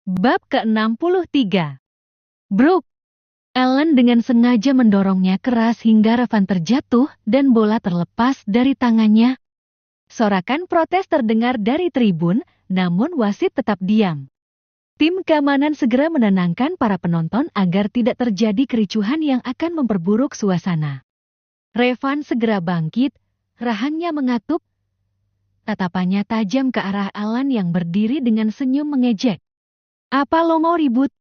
Bab ke-63. Brooke. Ellen dengan sengaja mendorongnya keras hingga Revan terjatuh dan bola terlepas dari tangannya. Sorakan protes terdengar dari tribun, namun wasit tetap diam. Tim keamanan segera menenangkan para penonton agar tidak terjadi kericuhan yang akan memperburuk suasana. Revan segera bangkit, rahangnya mengatup. Tatapannya tajam ke arah Ellen yang berdiri dengan senyum mengejek. "Apa lo mau ribut?"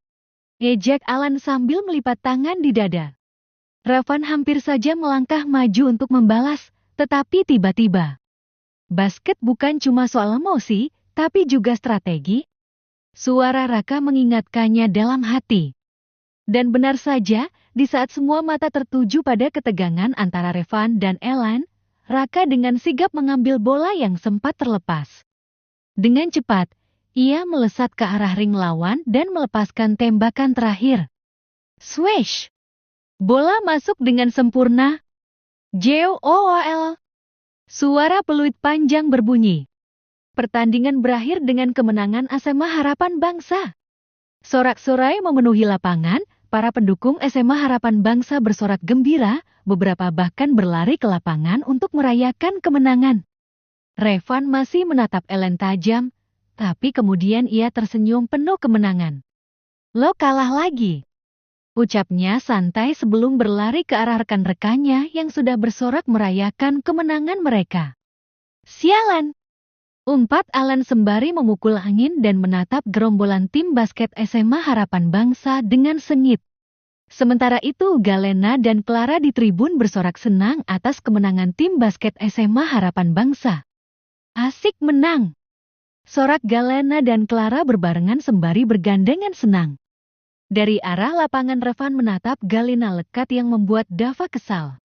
ejek Ellen sambil melipat tangan di dada. Revan hampir saja melangkah maju untuk membalas, tetapi tiba-tiba. Basket bukan cuma soal emosi, tapi juga strategi. Suara Raka mengingatkannya dalam hati. Dan benar saja, di saat semua mata tertuju pada ketegangan antara Revan dan Ellen, Raka dengan sigap mengambil bola yang sempat terlepas. Dengan cepat, ia melesat ke arah ring lawan dan melepaskan tembakan terakhir. Swish! Bola masuk dengan sempurna. Jool! Suara peluit panjang berbunyi. Pertandingan berakhir dengan kemenangan SMA Harapan Bangsa. Sorak-sorai memenuhi lapangan, para pendukung SMA Harapan Bangsa bersorak gembira, beberapa bahkan berlari ke lapangan untuk merayakan kemenangan. Revan masih menatap Ellen tajam, tapi kemudian ia tersenyum penuh kemenangan. "Lo kalah lagi," ucapnya santai sebelum berlari ke arah rekan-rekannya yang sudah bersorak merayakan kemenangan mereka. "Sialan!" umpat Ellen sembari memukul angin dan menatap gerombolan tim basket SMA Harapan Bangsa dengan sengit. Sementara itu Galena dan Clara di tribun bersorak senang atas kemenangan tim basket SMA Harapan Bangsa. "Asik menang!" sorak Galena dan Clara berbarengan sembari bergandengan senang. Dari arah lapangan Revan menatap Galena lekat yang membuat Dava kesal.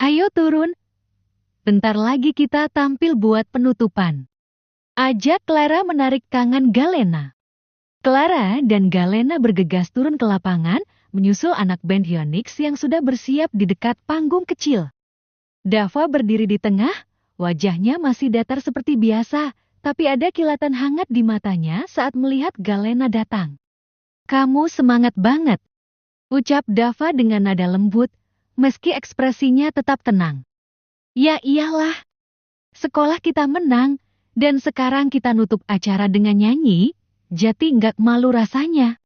"Ayo turun. Bentar lagi kita tampil buat penutupan," ajak Clara menarik tangan Galena. Clara dan Galena bergegas turun ke lapangan, menyusul anak band Hyonix yang sudah bersiap di dekat panggung kecil. Dava berdiri di tengah, wajahnya masih datar seperti biasa, tapi ada kilatan hangat di matanya saat melihat Galena datang. "Kamu semangat banget," ucap Dava dengan nada lembut, meski ekspresinya tetap tenang. "Ya iyalah. Sekolah kita menang, dan sekarang kita nutup acara dengan nyanyi, jadi nggak malu rasanya,"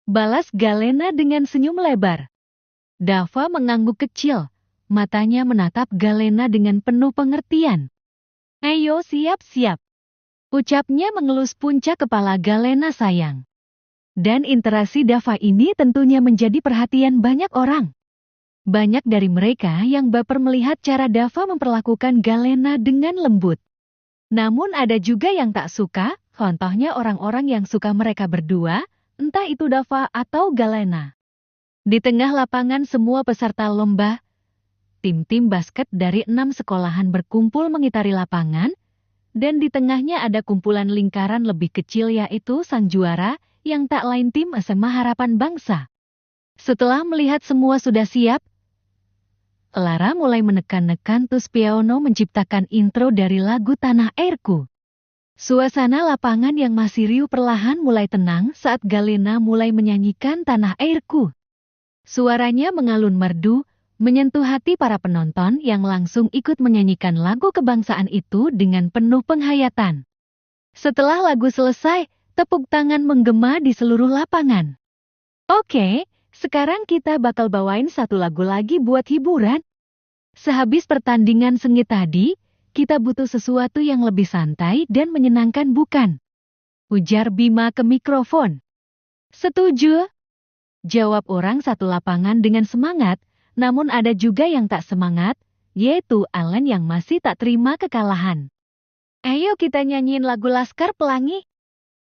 balas Galena dengan senyum lebar. Dava mengangguk kecil, matanya menatap Galena dengan penuh pengertian. "Ayo siap-siap," ucapnya mengelus puncak kepala Galena sayang. Dan interaksi Dava ini tentunya menjadi perhatian banyak orang. Banyak dari mereka yang baper melihat cara Dava memperlakukan Galena dengan lembut. Namun ada juga yang tak suka, contohnya orang-orang yang suka mereka berdua, entah itu Dava atau Galena. Di tengah lapangan semua peserta lomba, tim-tim basket dari 6 sekolahan berkumpul mengitari lapangan, dan di tengahnya ada kumpulan lingkaran lebih kecil yaitu sang juara, yang tak lain tim SMA Harapan Bangsa. Setelah melihat semua sudah siap, Clara mulai menekan-nekan tus piano menciptakan intro dari lagu Tanah Airku. Suasana lapangan yang masih riuh perlahan mulai tenang saat Galena mulai menyanyikan Tanah Airku. Suaranya mengalun merdu, menyentuh hati para penonton yang langsung ikut menyanyikan lagu kebangsaan itu dengan penuh penghayatan. Setelah lagu selesai, tepuk tangan menggema di seluruh lapangan. "Oke, sekarang kita bakal bawain satu lagu lagi buat hiburan. Sehabis pertandingan sengit tadi, kita butuh sesuatu yang lebih santai dan menyenangkan bukan?" ujar Bima ke mikrofon. "Setuju," jawab orang satu lapangan dengan semangat, namun ada juga yang tak semangat, yaitu Ellen yang masih tak terima kekalahan. "Ayo kita nyanyiin lagu Laskar Pelangi,"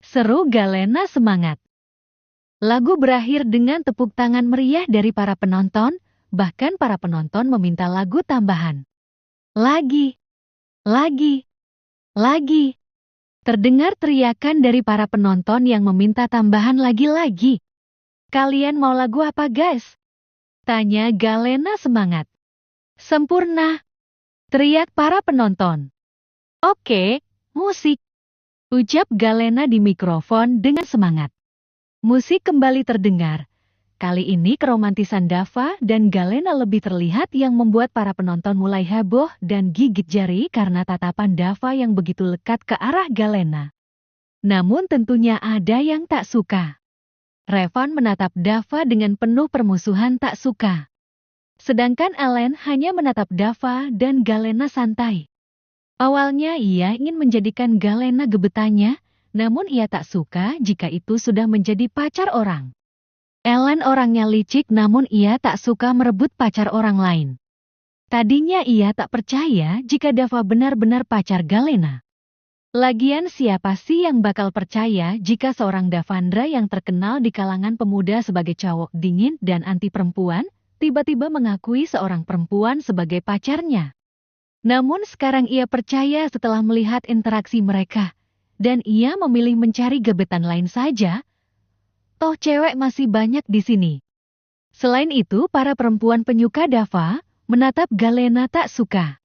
seru Galena semangat. Lagu berakhir dengan tepuk tangan meriah dari para penonton, bahkan para penonton meminta lagu tambahan. Lagi, lagi, lagi. Terdengar teriakan dari para penonton yang meminta tambahan lagi-lagi. "Kalian mau lagu apa guys?" tanya Galena semangat. "Sempurna," teriak para penonton. "Oke, musik," ucap Galena di mikrofon dengan semangat. Musik kembali terdengar. Kali ini keromantisan Dava dan Galena lebih terlihat yang membuat para penonton mulai heboh dan gigit jari karena tatapan Dava yang begitu lekat ke arah Galena. Namun tentunya ada yang tak suka. Revan menatap Dava dengan penuh permusuhan tak suka. Sedangkan Ellen hanya menatap Dava dan Galena santai. Awalnya ia ingin menjadikan Galena gebetannya, namun ia tak suka jika itu sudah menjadi pacar orang. Ellen orangnya licik namun ia tak suka merebut pacar orang lain. Tadinya ia tak percaya jika Dava benar-benar pacar Galena. Lagian siapa sih yang bakal percaya jika seorang Davandra yang terkenal di kalangan pemuda sebagai cowok dingin dan anti perempuan, tiba-tiba mengakui seorang perempuan sebagai pacarnya. Namun sekarang ia percaya setelah melihat interaksi mereka, dan ia memilih mencari gebetan lain saja. Toh cewek masih banyak di sini. Selain itu, para perempuan penyuka Dava menatap Galena tak suka.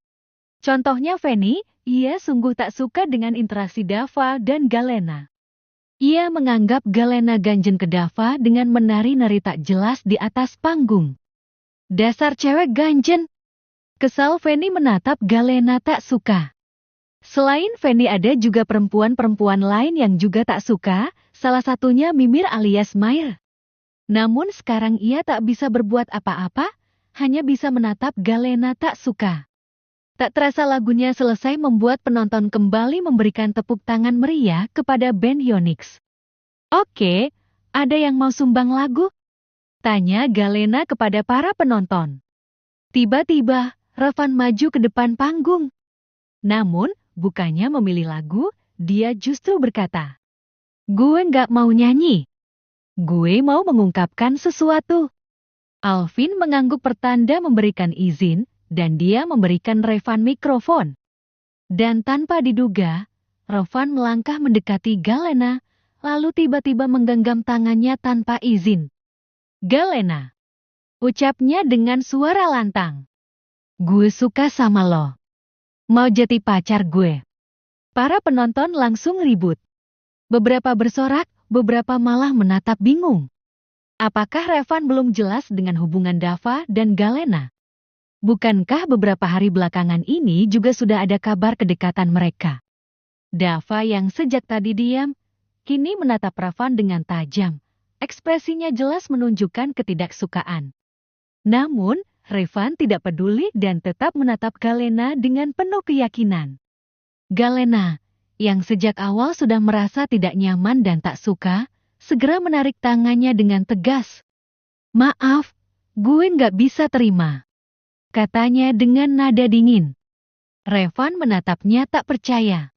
Contohnya Fanny, ia sungguh tak suka dengan interaksi Dava dan Galena. Ia menganggap Galena ganjen ke Dava dengan menari-nari tak jelas di atas panggung. Dasar cewek ganjen. Kesal Fanny menatap Galena tak suka. Selain Fanny ada juga perempuan-perempuan lain yang juga tak suka, salah satunya Mimir alias Mair. Namun sekarang ia tak bisa berbuat apa-apa, hanya bisa menatap Galena tak suka. Tak terasa lagunya selesai membuat penonton kembali memberikan tepuk tangan meriah kepada band Yonix. Oke, ada yang mau sumbang lagu? Tanya Galena kepada para penonton. Tiba-tiba, Revan maju ke depan panggung. Namun, bukannya memilih lagu, dia justru berkata, "Gue nggak mau nyanyi. Gue mau mengungkapkan sesuatu." Alvin mengangguk pertanda memberikan izin, dan dia memberikan Revan mikrofon. Dan tanpa diduga, Revan melangkah mendekati Galena, lalu tiba-tiba menggenggam tangannya tanpa izin. "Galena," ucapnya dengan suara lantang. "Gue suka sama lo. Mau jadi pacar gue?" Para penonton langsung ribut. Beberapa bersorak, beberapa malah menatap bingung. Apakah Revan belum jelas dengan hubungan Dava dan Galena? Bukankah beberapa hari belakangan ini juga sudah ada kabar kedekatan mereka? Dava yang sejak tadi diam, kini menatap Revan dengan tajam. Ekspresinya jelas menunjukkan ketidaksukaan. Namun, Revan tidak peduli dan tetap menatap Galena dengan penuh keyakinan. Galena, yang sejak awal sudah merasa tidak nyaman dan tak suka, segera menarik tangannya dengan tegas. "Maaf, gue nggak bisa terima," katanya dengan nada dingin. Revan menatapnya tak percaya.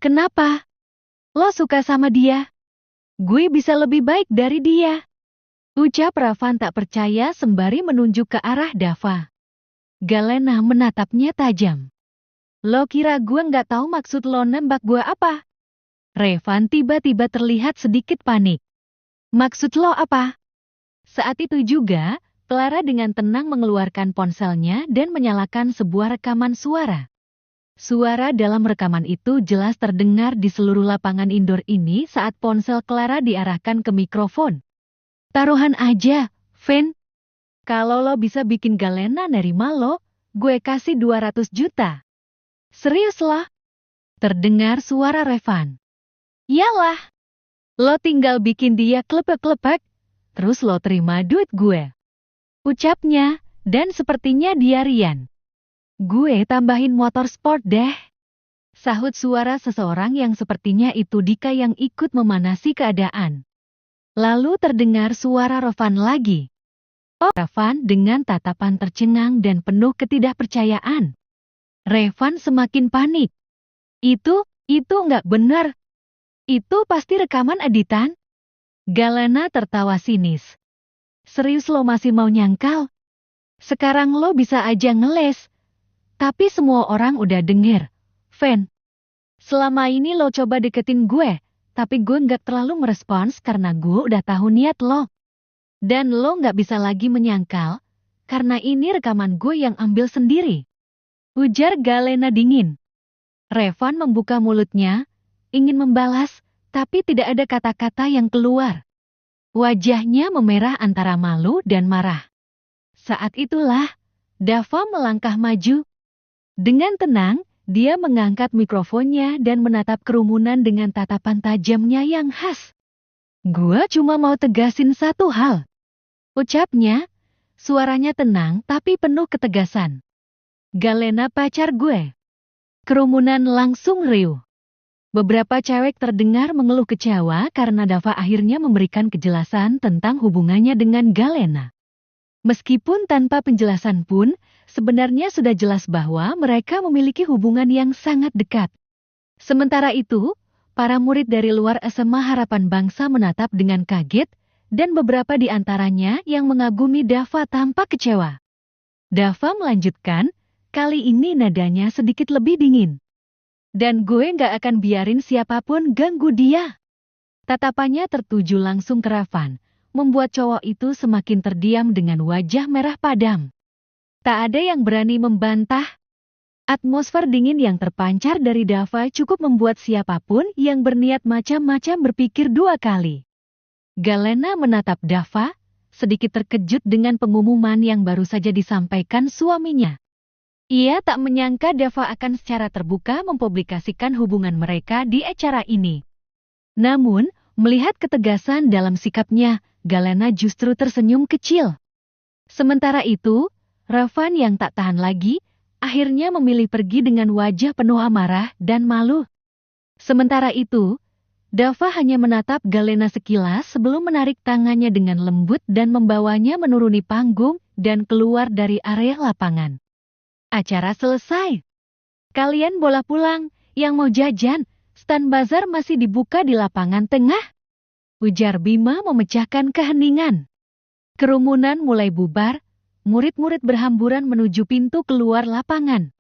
"Kenapa? Lo suka sama dia? Gue bisa lebih baik dari dia," ucap Revan tak percaya sembari menunjuk ke arah Dava. Galena menatapnya tajam. "Lo kira gue nggak tahu maksud lo nembak gue apa?" Revan tiba-tiba terlihat sedikit panik. "Maksud lo apa?" Saat itu juga, Clara dengan tenang mengeluarkan ponselnya dan menyalakan sebuah rekaman suara. Suara dalam rekaman itu jelas terdengar di seluruh lapangan indoor ini saat ponsel Clara diarahkan ke mikrofon. "Taruhan aja, Van. Kalau lo bisa bikin Galena nerima lo, gue kasih 200 juta. Serius lah?" Terdengar suara Revan. "Yalah. Lo tinggal bikin dia klepek-klepek, terus lo terima duit gue," ucapnya, dan sepertinya dia rian. "Gue tambahin motor sport deh," sahut suara seseorang yang sepertinya itu Dika yang ikut memanasi keadaan. Lalu terdengar suara Revan lagi. "Oh," Revan dengan tatapan tercengang dan penuh ketidakpercayaan. Revan semakin panik. Itu nggak benar. Itu pasti rekaman editan." Galena tertawa sinis. "Serius lo masih mau nyangkal? Sekarang lo bisa aja ngeles. Tapi semua orang udah denger. Van, selama ini lo coba deketin gue, tapi gue nggak terlalu merespons karena gue udah tahu niat lo. Dan lo nggak bisa lagi menyangkal, karena ini rekaman gue yang ambil sendiri," ujar Galena dingin. Revan membuka mulutnya, ingin membalas, tapi tidak ada kata-kata yang keluar. Wajahnya memerah antara malu dan marah. Saat itulah, Dava melangkah maju. Dengan tenang, dia mengangkat mikrofonnya dan menatap kerumunan dengan tatapan tajamnya yang khas. Gua cuma mau tegasin satu hal. Ucapnya, suaranya tenang tapi penuh ketegasan. Galena pacar gue. Kerumunan langsung riuh. Beberapa cewek terdengar mengeluh kecewa karena Dava akhirnya memberikan kejelasan tentang hubungannya dengan Galena. Meskipun tanpa penjelasan pun, sebenarnya sudah jelas bahwa mereka memiliki hubungan yang sangat dekat. Sementara itu, para murid dari luar SMA Harapan Bangsa menatap dengan kaget, dan beberapa di antaranya yang mengagumi Dava tampak kecewa. Dava melanjutkan, kali ini nadanya sedikit lebih dingin. Dan gue gak akan biarin siapapun ganggu dia. Tatapannya tertuju langsung ke Ravan, membuat cowok itu semakin terdiam dengan wajah merah padam. Tak ada yang berani membantah. Atmosfer dingin yang terpancar dari Dava cukup membuat siapapun yang berniat macam-macam berpikir dua kali. Galena menatap Dava, sedikit terkejut dengan pengumuman yang baru saja disampaikan suaminya. Ia tak menyangka Dava akan secara terbuka mempublikasikan hubungan mereka di acara ini. Namun, melihat ketegasan dalam sikapnya, Galena justru tersenyum kecil. Sementara itu, Ravan yang tak tahan lagi, akhirnya memilih pergi dengan wajah penuh amarah dan malu. Sementara itu, Dava hanya menatap Galena sekilas sebelum menarik tangannya dengan lembut dan membawanya menuruni panggung dan keluar dari area lapangan. Acara selesai. Kalian boleh pulang, yang mau jajan, stand bazar masih dibuka di lapangan tengah. Ujar Bima memecahkan keheningan. Kerumunan mulai bubar, murid-murid berhamburan menuju pintu keluar lapangan.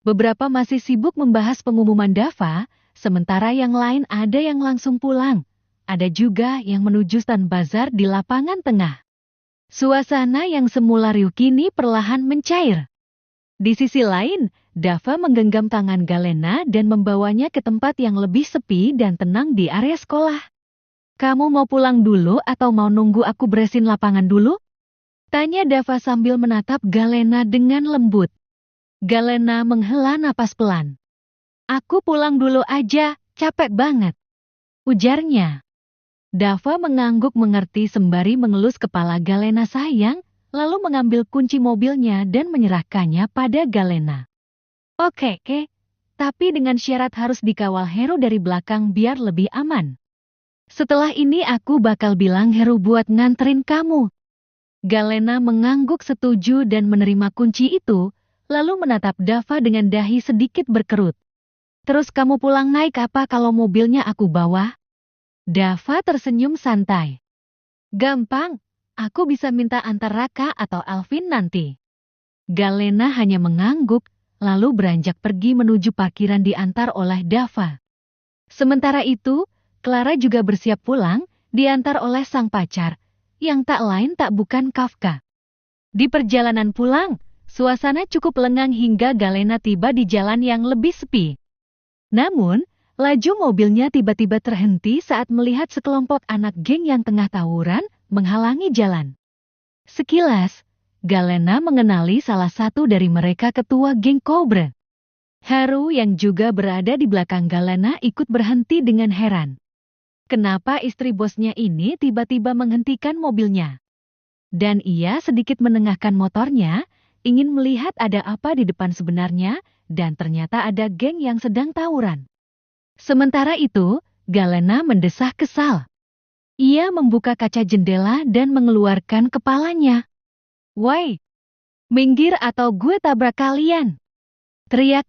Beberapa masih sibuk membahas pengumuman Dava, sementara yang lain ada yang langsung pulang. Ada juga yang menuju stand bazar di lapangan tengah. Suasana yang semula riuh kini perlahan mencair. Di sisi lain, Dava menggenggam tangan Galena dan membawanya ke tempat yang lebih sepi dan tenang di area sekolah. Kamu mau pulang dulu atau mau nunggu aku beresin lapangan dulu? Tanya Dava sambil menatap Galena dengan lembut. Galena menghela napas pelan. Aku pulang dulu aja, capek banget. Ujarnya. Dava mengangguk mengerti sembari mengelus kepala Galena sayang, lalu mengambil kunci mobilnya dan menyerahkannya pada Galena. Oke, tapi dengan syarat harus dikawal Heru dari belakang biar lebih aman. Setelah ini aku bakal bilang Heru buat nganterin kamu. Galena mengangguk setuju dan menerima kunci itu, lalu menatap Dava dengan dahi sedikit berkerut. Terus kamu pulang naik apa kalau mobilnya aku bawa? Dava tersenyum santai. Gampang. Aku bisa minta antar Raka atau Alvin nanti. Galena hanya mengangguk, lalu beranjak pergi menuju parkiran diantar oleh Dava. Sementara itu, Clara juga bersiap pulang, diantar oleh sang pacar, yang tak lain tak bukan Kafka. Di perjalanan pulang, suasana cukup lengang hingga Galena tiba di jalan yang lebih sepi. Namun, laju mobilnya tiba-tiba terhenti saat melihat sekelompok anak geng yang tengah tawuran, menghalangi jalan. Sekilas, Galena mengenali salah satu dari mereka ketua geng Cobra. Haru yang juga berada di belakang Galena ikut berhenti dengan heran. Kenapa istri bosnya ini tiba-tiba menghentikan mobilnya? Dan ia sedikit menengahkan motornya, ingin melihat ada apa di depan sebenarnya, dan ternyata ada geng yang sedang tawuran. Sementara itu, Galena mendesah kesal. Ia membuka kaca jendela dan mengeluarkan kepalanya. Woi, minggir atau gue tabrak kalian! Teriak